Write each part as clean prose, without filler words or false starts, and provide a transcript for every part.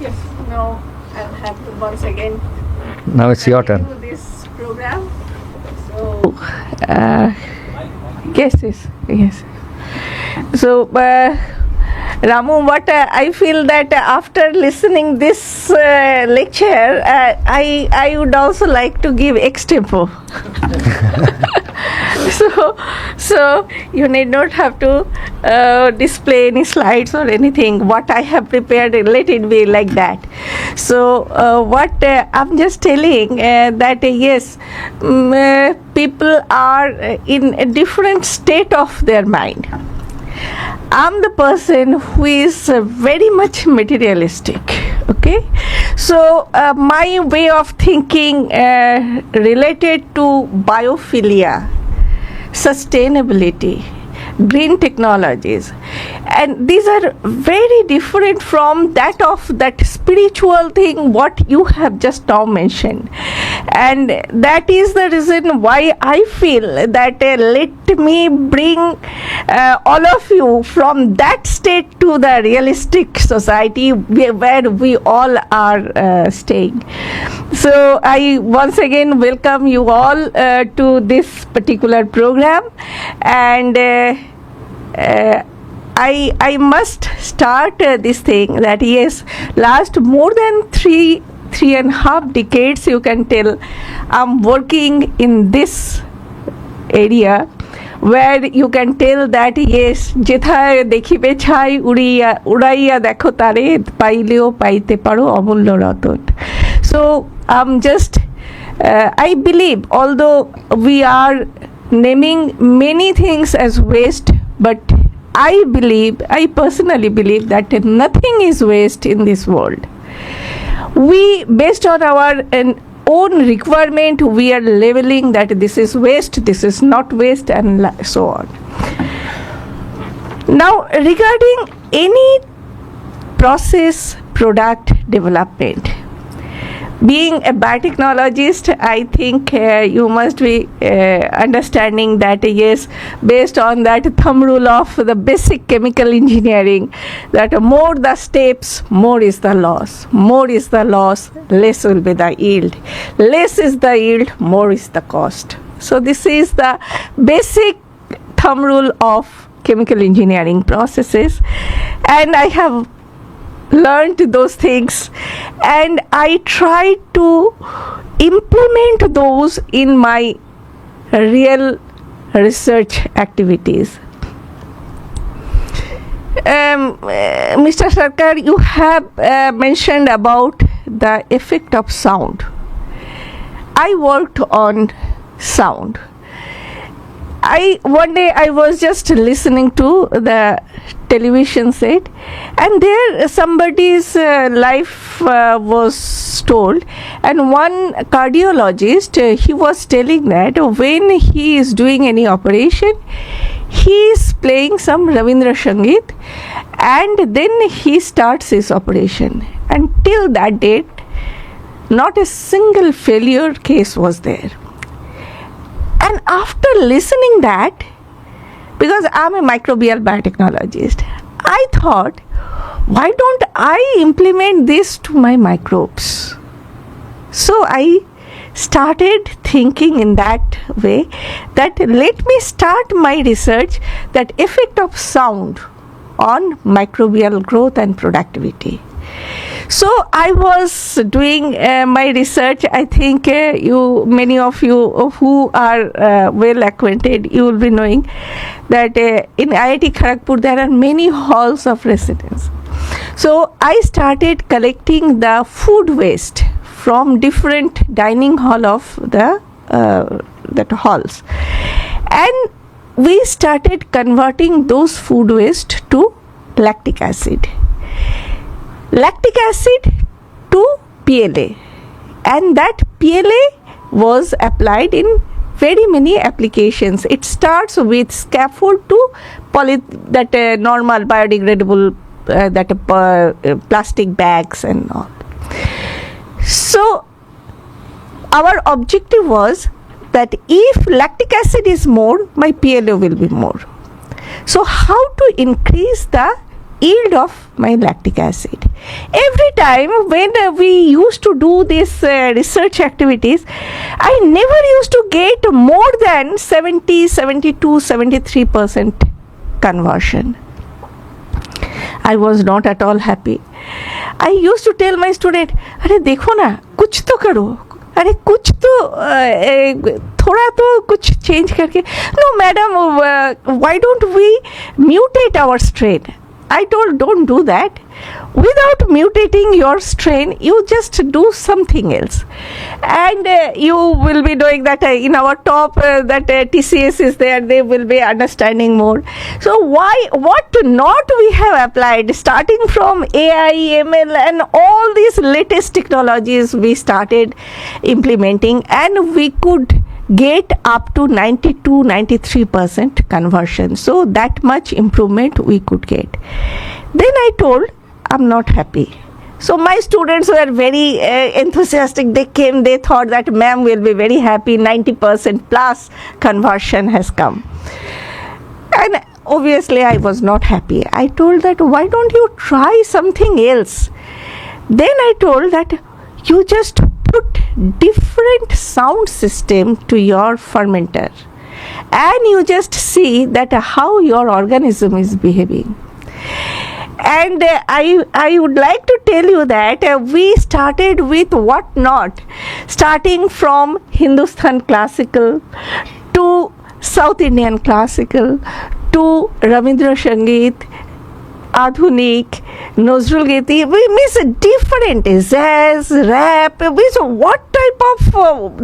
Yes, now I'll have to once again. Now it's your turn. Do this program. So, yes. So, Ramu, what I feel that after listening this lecture, I would also like to give extempo. So you need not have to display any slides or anything. What I have prepared, let it be like that. So what I'm just telling that yes, people are in a different state of their mind. I'm the person who is very much materialistic. Okay, so my way of thinking related to biophilia, sustainability, green technologies, and these are very different from that of that spiritual thing what you have just now mentioned, and that is the reason why I feel that let me bring all of you from that state to the realistic society where we all are staying. So I once again welcome you all to this particular program, and I must start this thing that yes, last more than three and a half decades, you can tell, I'm working in this area where you can tell that yes, jethaয় দেখিবে ছাই উড়াইয়া দেখো তারে পাইলেও পাইতে পারো অমূল্য Ratan. So just I believe, although we are naming many things as waste, but I personally believe that nothing is waste in this world. We, based on our own requirement, we are labeling that this is waste, this is not waste, and so on. Now, regarding any process product development, being a biotechnologist, I think you must be understanding that yes, based on that thumb rule of the basic chemical engineering, that more the steps, more is the loss. More is the loss, less will be the yield. Less is the yield, more is the cost. So this is the basic thumb rule of chemical engineering processes, and I have learned those things, and I try to implement those in my real research activities. Mr. Sarkar, you have mentioned about the effect of sound. I worked on sound. One day I was just listening to the television set, and there somebody's life was told, and one cardiologist he was telling that when he is doing any operation, he is playing some Ravindra Sangeet, and then he starts his operation. Until that date, not a single failure case was there. And after listening that, because I'm a microbial biotechnologist, I thought, why don't I implement this to my microbes? So I started thinking in that way, that let me start my research, that effect of sound on microbial growth and productivity. So I was doing my research. I think many of you who are well acquainted, you will be knowing that in IIT Kharagpur there are many halls of residence. So I started collecting the food waste from different dining hall of the that halls, and we started converting those food waste to lactic acid. Lactic acid to PLA, and that PLA was applied in very many applications. It starts with scaffold to normal biodegradable plastic bags and all. So our objective was that if lactic acid is more, my PLA will be more. So how to increase the yield of my lactic acid? Every time when we used to do these research activities, I never used to get more than 70, 72, 73% conversion. I was not at all happy. I used to tell my student, अरे देखो ना, कुछ तो करो, अरे कुछ तो थोड़ा तो कुछ change करके. No, madam, why don't we mutate our strain? I told, don't do that. Without mutating your strain, you just do something else. And you will be doing that in our top, that TCS is there, they will be understanding more. So what not we have applied, starting from AI, ML and all these latest technologies we started implementing, and we could get up to 92-93% conversion. So that much improvement we could get. Then I told, I'm not happy. So my students were very enthusiastic. They came, they thought that ma'am will be very happy, 90% plus conversion has come. And obviously I was not happy. I told that, why don't you try something else? Then I told that you just put different sound system to your fermenter and you just see that how your organism is behaving. And I would like to tell you that we started with what not, starting from Hindustan classical to South Indian classical to Rabindra Sangeet, Adhunik, Nazrul Giti, we miss different jazz, rap, we so what type of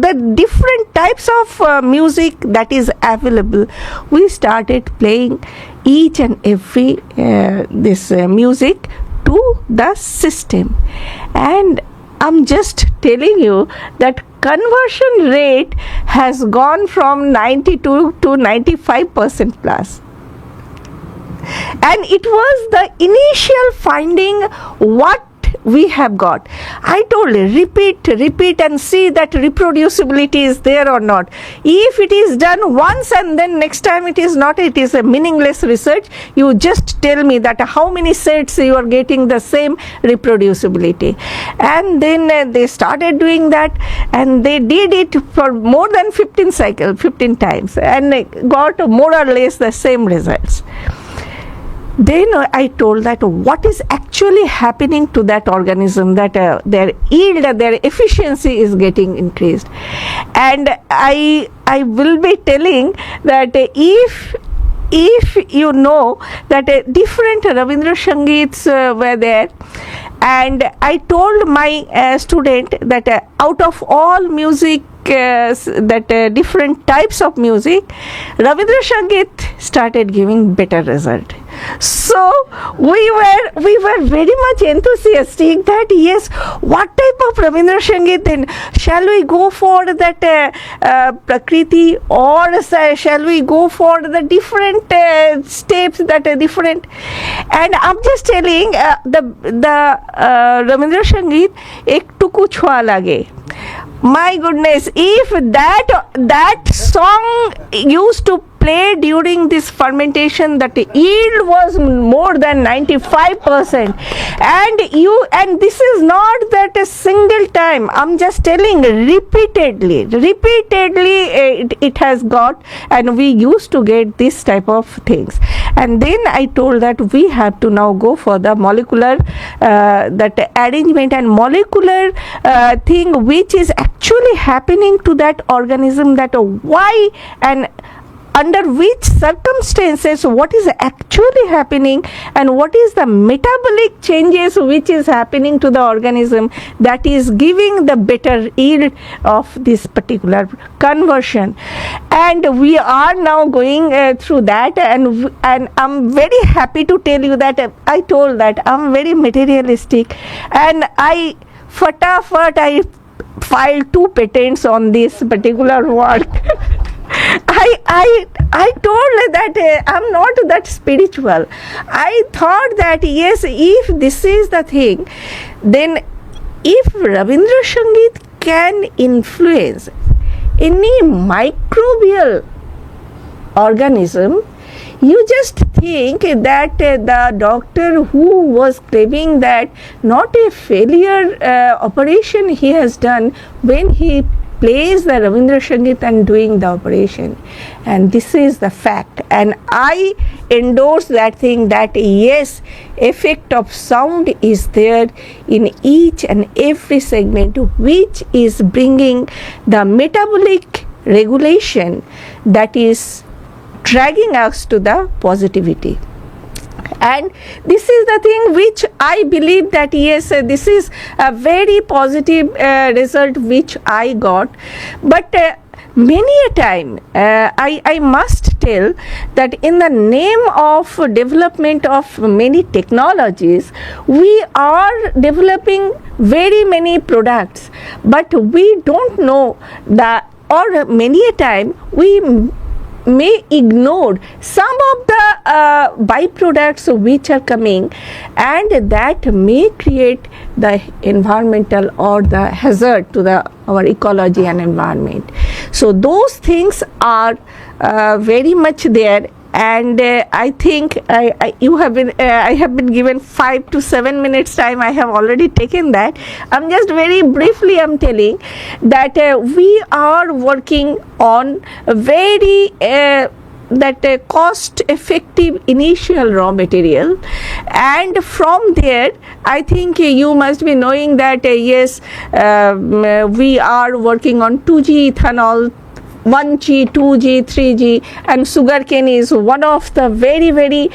the different types of music that is available. We started playing each and every this music to the system, and I'm just telling you that conversion rate has gone from 92 to 95% plus. And it was the initial finding what we have got. I told repeat and see that reproducibility is there or not. If it is done once and then next time it is not, it is a meaningless research. You just tell me that how many sets you are getting the same reproducibility. And then they started doing that, and they did it for more than 15 times and got more or less the same results. Then I told that what is actually happening to that organism, that their yield, their efficiency is getting increased. And I will be telling that if you know that different Rabindra Sangeets were there, and I told my student that out of all music, that different types of music, Rabindra Sangeet started giving better result. So we were very much enthusiastic that yes, what type of Rabindra Sangeet then? Shall we go for that Prakriti, or shall we go for the different steps that are different? And I'm just telling the Rabindra Sangeet, ek tuku chhua lage. My goodness, if that song used to play during this fermentation, that yield was more than 95%, and this is not that a single time, I'm just telling, repeatedly it has got, and we used to get this type of things. And then I told that we have to now go for the molecular that arrangement and molecular thing which is actually happening to that organism, that why and under which circumstances what is actually happening, and what is the metabolic changes which is happening to the organism that is giving the better yield of this particular conversion. And we are now going through that, and I'm very happy to tell you that I told that I'm very materialistic, and I filed 2 patents on this particular work. I told that I'm not that spiritual. I thought that yes, if this is the thing, then if Rabindra Sangeet can influence any microbial organism, You just think that the doctor who was claiming that not a failure operation he has done when he plays the Rabindra Sangeet and doing the operation, and this is the fact, and I endorse that thing, that yes, effect of sound is there in each and every segment, which is bringing the metabolic regulation that is dragging us to the positivity. And this is the thing which I believe that yes, this is a very positive result which I got. But many a time I must tell that in the name of development of many technologies, we are developing very many products, but we don't know or many a time we may ignore some of the byproducts which are coming, and that may create the environmental or the hazard to our ecology and environment. So those things are very much there, and I think I have been given 5 to 7 minutes time. I have already taken that. I'm just very briefly telling that we are working on a very cost effective initial raw material, and from there I think you must be knowing that yes, we are working on 2G ethanol, 1G, 2G, 3G, and sugarcane is one of the very, very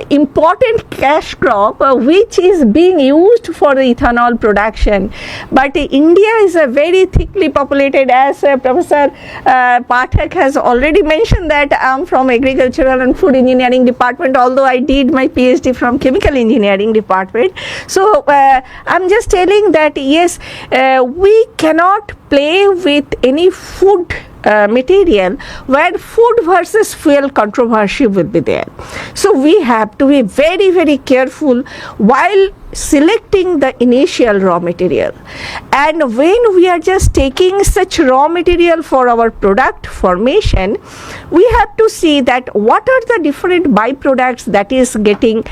important cash crop which is being used for the ethanol production. But India is a very thickly populated, as Professor Pathak has already mentioned, that I am from Agricultural and Food Engineering Department, although I did my PhD from Chemical Engineering Department. So I'm just telling that yes, we cannot play with any food material where food versus fuel controversy will be there. So we have to be very, very careful while selecting the initial raw material. And when we are just taking such raw material for our product formation, we have to see that what are the different byproducts that is getting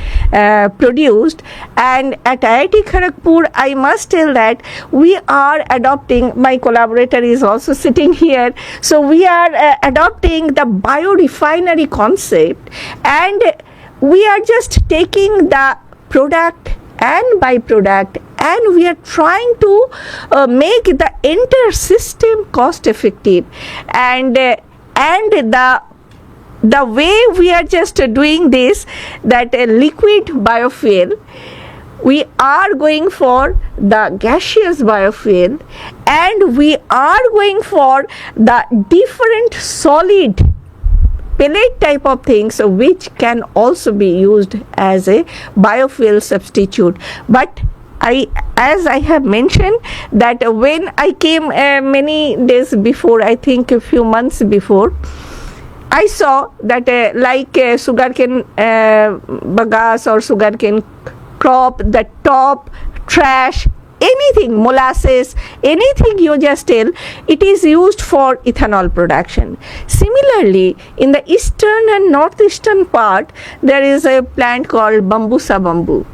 produced. And at IIT Kharagpur, I must tell that we are adopting, my collaborator is also sitting here, so we are adopting the biorefinery concept, and we are just taking the product and byproduct, and we are trying to make the entire system cost effective, and the way we are just doing this, that liquid biofuel, we are going for the gaseous biofuel, and we are going for the different solid pellet type of things which can also be used as a biofuel substitute. But as I have mentioned, that when I came many days before, I think a few months before, I saw that like sugarcane bagasse or sugarcane crop, the top, trash, anything, molasses, anything you just tell, it is used for ethanol production. Similarly, in the eastern and northeastern part, there is a plant called bambusa bamboo.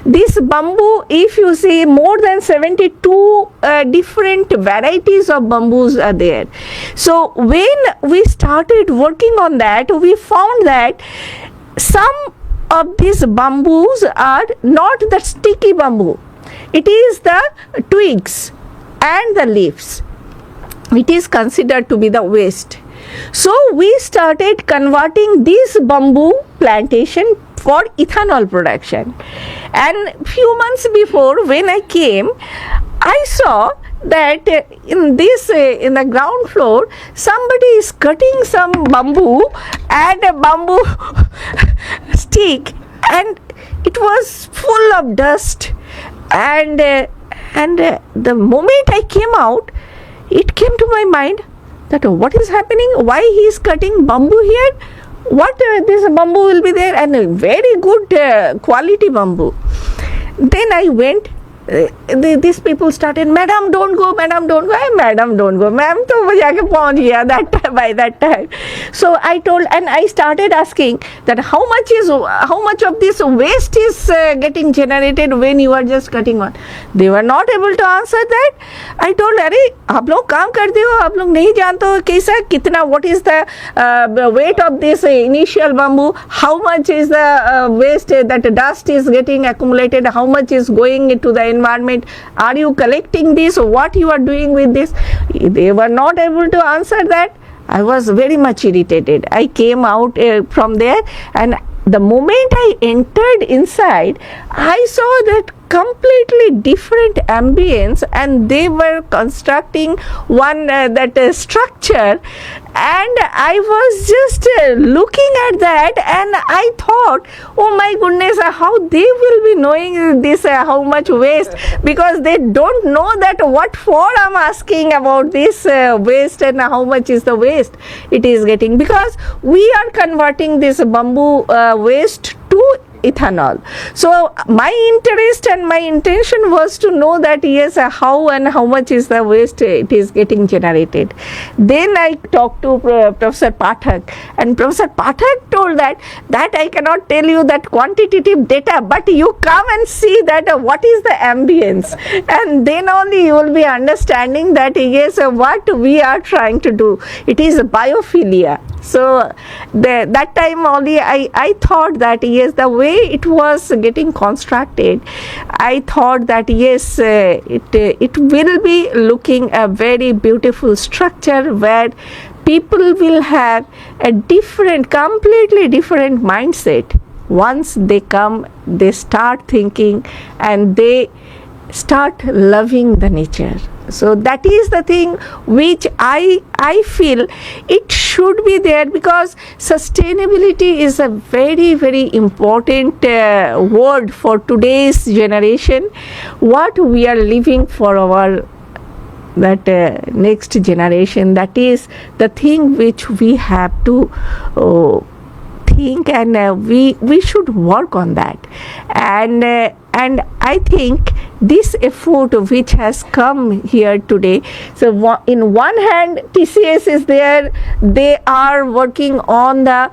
This bamboo, if you see, more than 72 different varieties of bamboos are there. So when we started working on that, we found that some of these bamboos are not the sticky bamboo. It is the twigs and the leaves. It is considered to be the waste. So we started converting this bamboo plantation for ethanol production. And few months before, when I came, I saw that in the ground floor, somebody is cutting some bamboo and a bamboo stick, and it was full of dust. And the moment I came out, it came to my mind that what is happening? Why he is cutting bamboo here? What this bamboo will be there, and a very good quality bamboo. Then I went these people started, madam don't go, madam don't go. Madam don't go, ma'am to jaake pahunch gaya that time, by that time. So I told, and I started asking that how much of this waste is getting generated when you are just cutting on. They were not able to answer that. I told, अरे आप लोग काम करते हो, आप लोग नहीं जानते हो कैसा कितना, what is the weight of this initial bamboo, how much is the waste, that dust is getting accumulated, how much is going into the environment, are you collecting this, what you are doing with this. They were not able to answer that. I was very much irritated. I came out from there, and the moment I entered inside, I saw that completely different ambience, and they were constructing one structure, and I was just looking at that, and I thought, oh my goodness, how they will be knowing this, how much waste, because they don't know that what for I'm asking about this waste and how much is the waste it is getting, because we are converting this bamboo waste to ethanol. So my interest and my intention was to know that yes, how and how much is the waste it is getting generated. Then I talked to Professor Pathak, and Professor Pathak told that I cannot tell you that quantitative data, but you come and see that what is the ambience, and then only you will be understanding that yes, what we are trying to do. It is biophilia. So that time only I thought that yes, the way it was getting constructed, I thought that yes, it will be looking a very beautiful structure where people will have a completely different mindset. Once they come, they start thinking, and they start loving the nature. So that is the thing which I feel it should be there, because sustainability is a very, very important word for today's generation. What we are living for our next generation, that is the thing which we have to think, and we should work on that. And I think this effort which has come here today, so in one hand TCS is there, they are working on the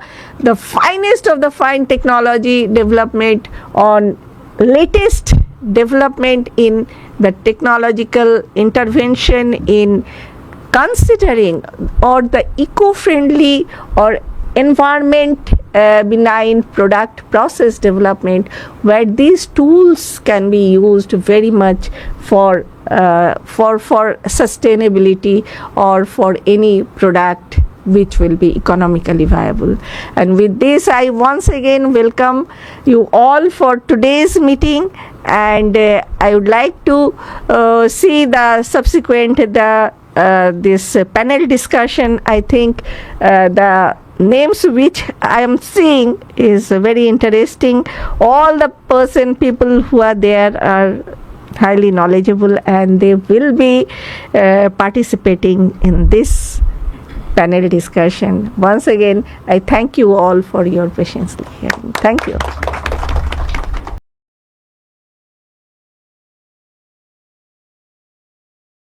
finest of the fine technology development, on latest development in the technological intervention in considering or the eco-friendly or environment benign product process development, where these tools can be used very much for sustainability or for any product which will be economically viable. And with this, I once again welcome you all for today's meeting, and I would like to see the subsequent this panel discussion. I think the names which I am seeing is very interesting. All the people who are there are highly knowledgeable, and they will be participating in this panel discussion. Once again, I thank you all for your patience hearing. Thank you.